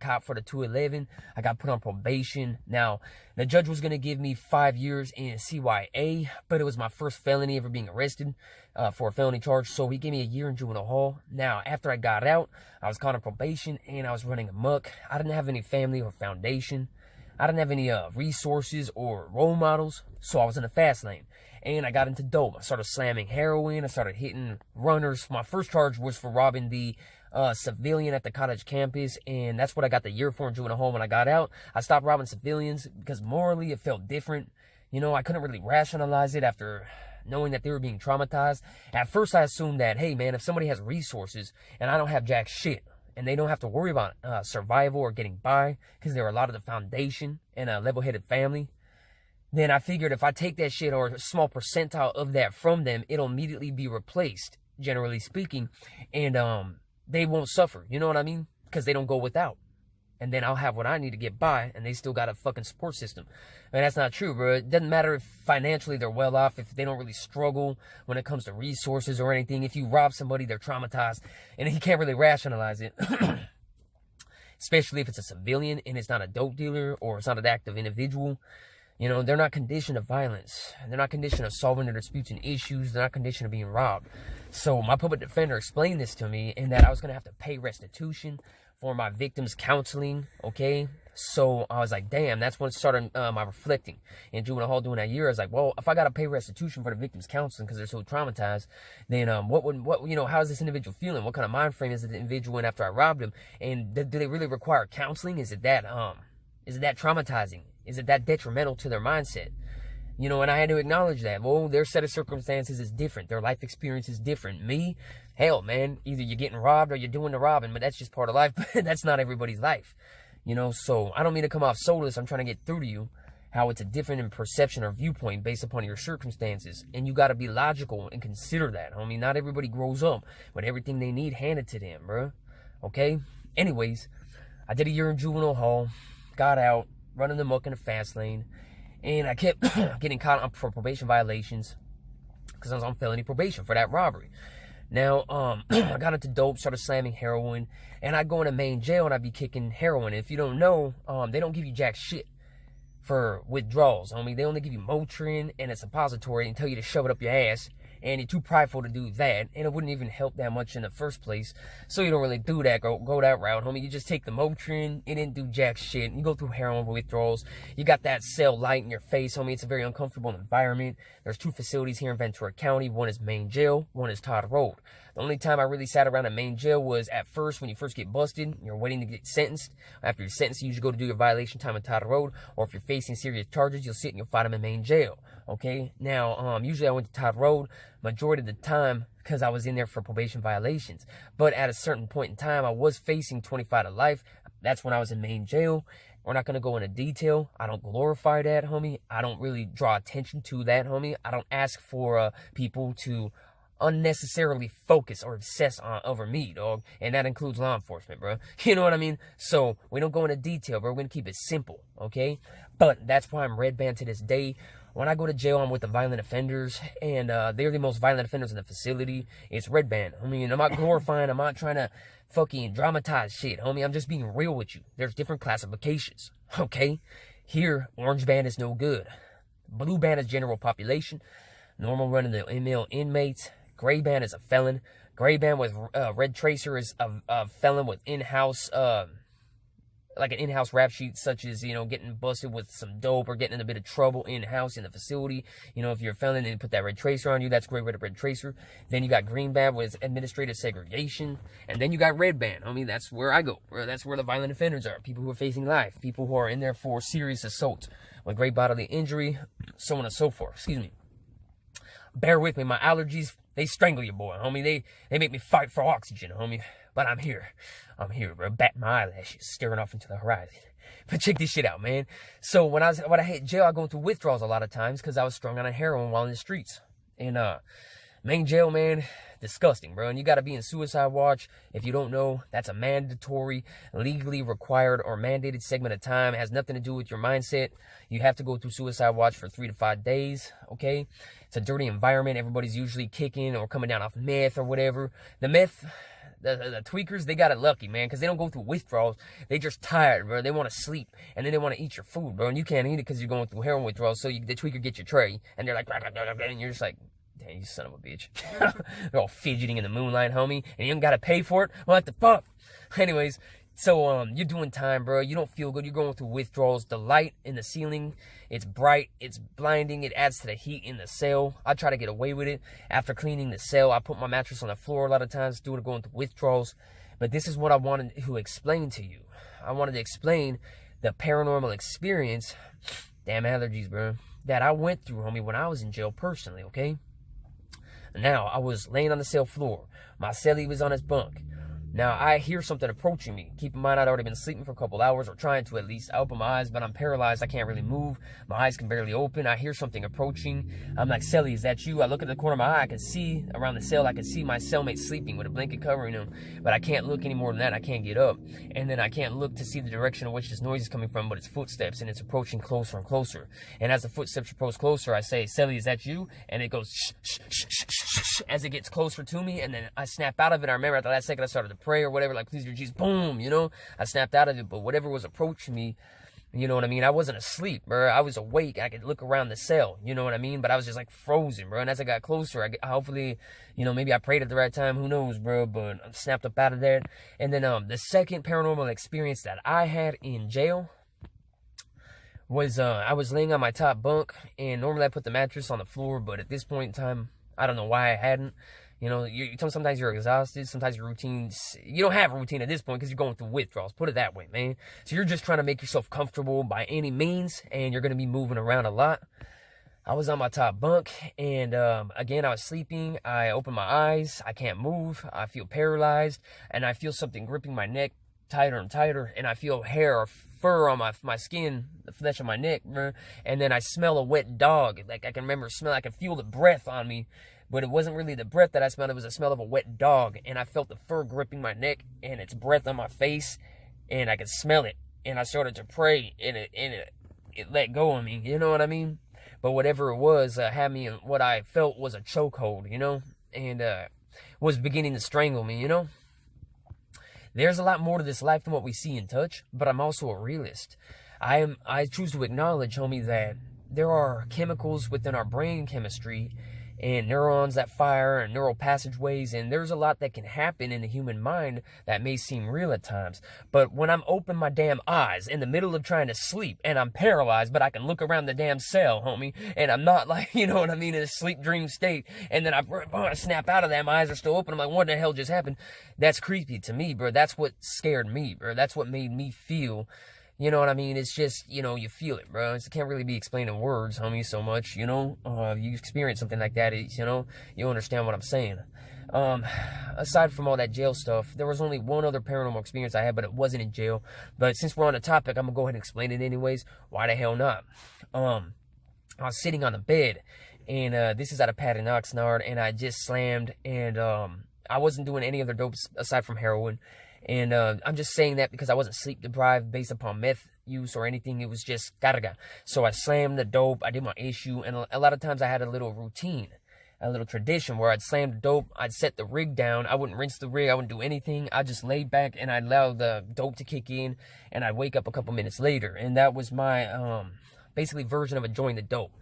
cop for the 211. I got put on probation. Now, the judge was going to give me 5 years in CYA, but it was my first felony ever being arrested for a felony charge. So he gave me a year in juvenile hall. Now, after I got out, I was caught on probation and I was running amok. I didn't have any family or foundation. I didn't have any resources or role models. So I was in the fast lane. And I got into dope. I started slamming heroin. I started hitting runners. My first charge was for robbing the civilian at the college campus. And that's what I got the year for in juvenile hall. When I got out, I stopped robbing civilians because morally it felt different. You know, I couldn't really rationalize it after knowing that they were being traumatized. At first, I assumed that, hey, man, if somebody has resources and I don't have jack shit, and they don't have to worry about survival or getting by because they're a lot of the foundation and a level-headed family, then I figured if I take that shit or a small percentile of that from them, it'll immediately be replaced, generally speaking, and they won't suffer. You know what I mean? Because they don't go without. And then I'll have what I need to get by, and they still got a fucking support system. And that's not true, bro. It doesn't matter if financially they're well off, if they don't really struggle when it comes to resources or anything. If you rob somebody, they're traumatized, and he can't really rationalize it. Especially if it's a civilian and it's not a dope dealer or it's not an active individual. You know, they're not conditioned to violence. They're not conditioned to solving their disputes and issues. They're not conditioned to being robbed. So my public defender explained this to me, and that I was going to have to pay restitution for my victims' counseling, okay? So I was like, damn, that's when it started my reflecting. In juvenile hall during that year, I was like, well, if I got to pay restitution for the victims' counseling because they're so traumatized, then how is this individual feeling? What kind of mind frame is the individual in after I robbed him? And do they really require counseling? Is it that traumatizing? Is it that detrimental to their mindset? You know, and I had to acknowledge that. Well, their set of circumstances is different. Their life experience is different. Me, hell, man, either you're getting robbed or you're doing the robbing, but that's just part of life. But that's not everybody's life. You know, so I don't mean to come off soulless. I'm trying to get through to you how it's a different in perception or viewpoint based upon your circumstances. And you got to be logical and consider that, homie. Not everybody grows up with everything they need handed to them, bro. Okay? Anyways, I did a year in juvenile hall, got out, running the muck in the fast lane, and I kept getting caught up for probation violations because I was on felony probation for that robbery. Now, I got into dope, started slamming heroin, and I'd go into main jail and I'd be kicking heroin. And if you don't know, they don't give you jack shit for withdrawals. I mean, they only give you Motrin and a suppository and tell you to shove it up your ass. And you're too prideful to do that, and it wouldn't even help that much in the first place. So you don't really do that, go that route, homie. You just take the Motrin, it didn't do jack shit. You go through heroin withdrawals. You got that cell light in your face, homie. It's a very uncomfortable environment. There's 2 facilities here in Ventura County. One is main jail, one is Todd Road. The only time I really sat around in main jail was at first when you first get busted. You're waiting to get sentenced. After you're sentenced, you usually go to do your violation time in Todd Road. Or if you're facing serious charges, you'll sit and you'll fight them in main jail. Okay? Now, usually I went to Todd Road majority of the time because I was in there for probation violations. But at a certain point in time, I was facing 25 to life. That's when I was in main jail. We're not going to go into detail. I don't glorify that, homie. I don't really draw attention to that, homie. I don't ask for people to unnecessarily focus or obsess over me, dog. And that includes law enforcement, bro. You know what I mean? So we don't go into detail, bro. We're going to keep it simple, okay? But that's why I'm red band to this day. When I go to jail, I'm with the violent offenders, and they're the most violent offenders in the facility. It's red band. I mean, I'm not glorifying. I'm not trying to fucking dramatize shit, homie. I'm just being real with you. There's different classifications, okay? Here, orange band is no good. Blue band is general population. Normal run-of-the-mill inmates. Gray band is a felon. Gray band with red tracer is a felon with in-house, like an in-house rap sheet, such as, you know, getting busted with some dope or getting in a bit of trouble in-house in the facility. You know, if you're a felon and put that red tracer on you, that's gray with a red tracer. Then you got green band with administrative segregation. And then you got red band. I mean, that's where I go. That's where the violent offenders are. People who are facing life. People who are in there for serious assault with great bodily injury, so on and so forth. Excuse me. Bear with me. My allergies, they strangle you, boy, homie. They make me fight for oxygen, homie. But I'm here. I'm here, bro. Bat my eyelashes, staring off into the horizon. But check this shit out, man. So when I hit jail, I go through withdrawals a lot of times because I was strung on a heroin while in the streets. And main jail, man, disgusting, bro. And you got to be in suicide watch. If you don't know, that's a mandatory, legally required or mandated segment of time. It has nothing to do with your mindset. You have to go through suicide watch for 3 to 5 days, okay? It's a dirty environment. Everybody's usually kicking or coming down off meth or whatever. The meth The tweakers, they got it lucky, man, because they don't go through withdrawals. They just tired, bro. They want to sleep, and then they want to eat your food, bro. And you can't eat it because you're going through heroin withdrawals. So the tweaker gets your tray, and they're like, and you're just like, dang, you son of a bitch. They're all fidgeting in the moonlight, homie, and you don't got to pay for it? What the fuck? Anyways, so, you're doing time, bro. You don't feel good. You're going through withdrawals. The light in the ceiling, it's bright. It's blinding. It adds to the heat in the cell. I try to get away with it. After cleaning the cell, I put my mattress on the floor a lot of times, going through withdrawals. But this is what I wanted to explain to you. I wanted to explain the paranormal experience, damn allergies, bro, that I went through, homie, when I was in jail personally, okay? Now, I was laying on the cell floor. My cellie was on his bunk. Now, I hear something approaching me. Keep in mind, I'd already been sleeping for a couple hours, or trying to at least. I open my eyes, but I'm paralyzed. I can't really move. My eyes can barely open. I hear something approaching. I'm like, Celly, is that you? I look at the corner of my eye. I can see around the cell. I can see my cellmate sleeping with a blanket covering him. But I can't look any more than that. I can't get up. And then I can't look to see the direction in which this noise is coming from, but it's footsteps, and it's approaching closer and closer. And as the footsteps approach closer, I say, Celly, is that you? And it goes, shh, shh, shh, shh, shh, shh, as it gets closer to me. And then I snap out of it. I remember at the last second I started to pray or whatever, like, please, Jesus, boom, you know, I snapped out of it. But whatever was approaching me, you know what I mean, I wasn't asleep, bro. I was awake. I could look around the cell, you know what I mean, but I was just like frozen, bro. And as I got closer, I hopefully, you know, maybe I prayed at the right time, who knows, bro, but I snapped up out of there. And then the second paranormal experience that I had in jail was I was laying on my top bunk, and normally I put the mattress on the floor, but at this point in time, I don't know why I hadn't. You know, sometimes you're exhausted. Sometimes your routines, you don't have a routine at this point because you're going through withdrawals. Put it that way, man. So you're just trying to make yourself comfortable by any means, and you're going to be moving around a lot. I was on my top bunk, and again, I was sleeping. I open my eyes. I can't move. I feel paralyzed, and I feel something gripping my neck tighter and tighter, and I feel hair or fur on my skin, the flesh on my neck, bro. And then I smell a wet dog. Like, I can remember smell. I can feel the breath on me. But it wasn't really the breath that I smelled. It was the smell of a wet dog. And I felt the fur gripping my neck and its breath on my face. And I could smell it. And I started to pray. And it let go of me. You know what I mean? But whatever it was, had me in what I felt was a chokehold, you know? And was beginning to strangle me, you know? There's a lot more to this life than what we see and touch. But I'm also a realist. I choose to acknowledge, homie, that there are chemicals within our brain chemistry and neurons that fire and neural passageways, and there's a lot that can happen in the human mind that may seem real at times. But when I'm open my damn eyes in the middle of trying to sleep and I'm paralyzed, but I can look around the damn cell, homie, and I'm not like, you know what I mean, in a sleep dream state, and then I snap out of that, my eyes are still open, I'm like, what the hell just happened? That's creepy to me, bro. That's what scared me, bro. That's what made me feel. You know what I mean? It's just, you know, you feel it, bro. It can't really be explained in words, homie, so much, you know? You experience something like that, you know? You understand what I'm saying. Aside from all that jail stuff, there was only one other paranormal experience I had, but it wasn't in jail. But since we're on the topic, I'm gonna go ahead and explain it anyways. Why the hell not? I was sitting on the bed, and this is out of Pat and Oxnard, and I just slammed, and I wasn't doing any other dopes aside from heroin. And I'm just saying that because I wasn't sleep deprived based upon meth use or anything. It was just carga. So I slammed the dope. I did my issue. And a lot of times I had a little routine, a little tradition where I'd slam the dope. I'd set the rig down. I wouldn't rinse the rig. I wouldn't do anything. I just laid back and I'd allow the dope to kick in. And I'd wake up a couple minutes later. And that was my basically version of enjoying the dope.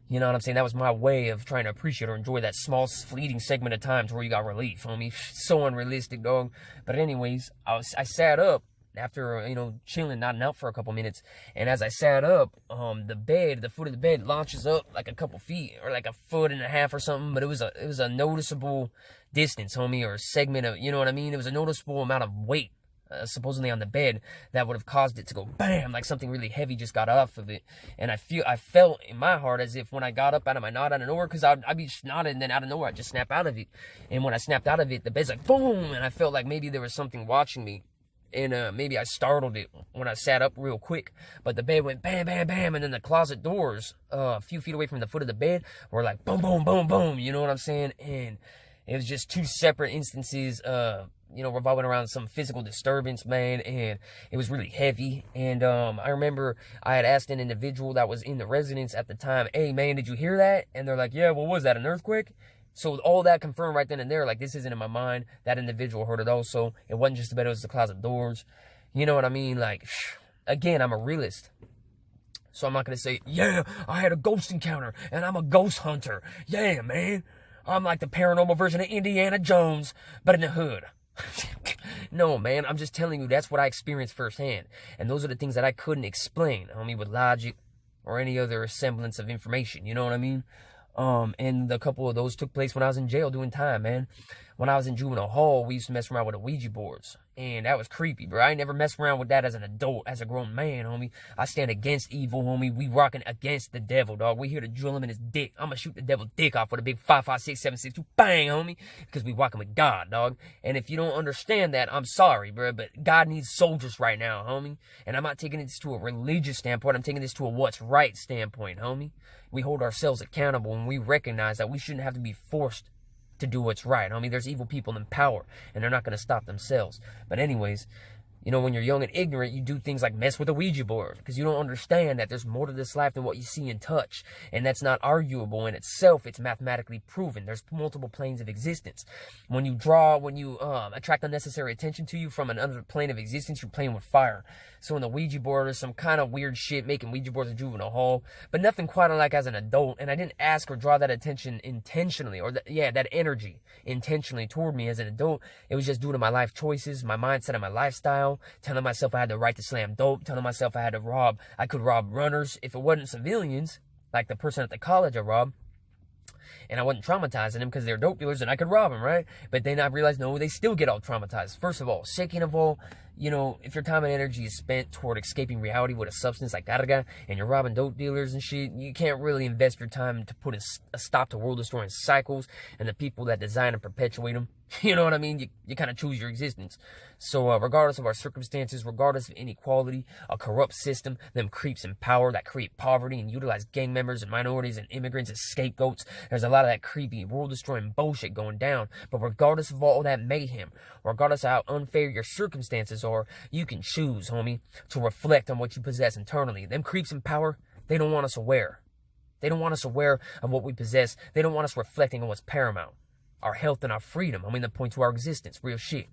You know what I'm saying? That was my way of trying to appreciate or enjoy that small, fleeting segment of times where you got relief, homie. So unrealistic, dog. But anyways, I sat up after, you know, chilling, nodding out for a couple minutes. And as I sat up, the foot of the bed launches up like a couple feet or like a foot and a half or something. But it was a noticeable distance, homie, or a segment of, you know what I mean? It was a noticeable amount of weight. Supposedly on the bed that would have caused it to go bam, like something really heavy just got off of it. And I felt in my heart as if when I got up out of my nod out of nowhere, because I'd be nodding and then out of nowhere I'd just snap out of it. And when I snapped out of it, the bed's like boom, and I felt like maybe there was something watching me. And maybe I startled it when I sat up real quick. But the bed went bam, bam, bam, and then the closet doors a few feet away from the foot of the bed were like boom, boom, boom, boom. You know what I'm saying? And it was just two separate instances, you know, revolving around some physical disturbance, man, and it was really heavy. And I remember I had asked an individual that was in the residence at the time, hey, man, did you hear that? And they're like, yeah, what was that, an earthquake? So all that confirmed right then and there, like, this isn't in my mind. That individual heard it also. It wasn't just the bed, it was the closet doors. You know what I mean? Like, again, I'm a realist. So I'm not going to say, yeah, I had a ghost encounter, and I'm a ghost hunter. Yeah, man. I'm like the paranormal version of Indiana Jones, but in the hood. No, man, I'm just telling you that's what I experienced firsthand. And those are the things that I couldn't explain, homie, with logic or any other semblance of information. You know what I mean? And a couple of those took place when I was in jail doing time, man. When I was in juvenile hall, we used to mess around with the Ouija boards. And that was creepy, bro. I ain't never messed around with that as an adult, as a grown man, homie. I stand against evil, homie. We rocking against the devil, dog. We here to drill him in his dick. I'm gonna shoot the devil dick off with a big 5.56, 7.62, bang, homie. Because we rocking with God, dog. And if you don't understand that, I'm sorry, bro. But God needs soldiers right now, homie. And I'm not taking this to a religious standpoint. I'm taking this to a what's right standpoint, homie. We hold ourselves accountable and we recognize that we shouldn't have to be forced to do what's right. I mean, there's evil people in power, and they're not going to stop themselves. But anyways, you know, when you're young and ignorant, you do things like mess with a Ouija board because you don't understand that there's more to this life than what you see and touch. And that's not arguable in itself. It's mathematically proven. There's multiple planes of existence. When you attract unnecessary attention to you from another plane of existence, you're playing with fire. So in the Ouija board, there's some kind of weird shit making Ouija boards in juvenile hall, but nothing quite like as an adult. And I didn't ask or draw that attention intentionally, or that energy intentionally toward me as an adult. It was just due to my life choices, my mindset, and my lifestyle. Telling myself I had the right to slam dope, telling myself I could rob runners if it wasn't civilians, like the person at the college I robbed, and I wasn't traumatizing them because they're dope dealers and I could rob them, right? But then I realized, no, they still get all traumatized. First of all. Second of all, you know, if your time and energy is spent toward escaping reality with a substance like that, and you're robbing dope dealers and shit, you can't really invest your time to put a stop to world-destroying cycles and the people that design and perpetuate them. You know what I mean? You kind of choose your existence. So regardless of our circumstances, regardless of inequality, a corrupt system, them creeps in power that create poverty and utilize gang members and minorities and immigrants as scapegoats, there's a lot of that creepy, world-destroying bullshit going down. But regardless of all that mayhem, regardless of how unfair your circumstances are, you can choose, homie, to reflect on what you possess internally. Them creeps in power, they don't want us aware. They don't want us aware of what we possess. They don't want us reflecting on what's paramount. Our health and our freedom. I mean, the point to our existence. Real shit.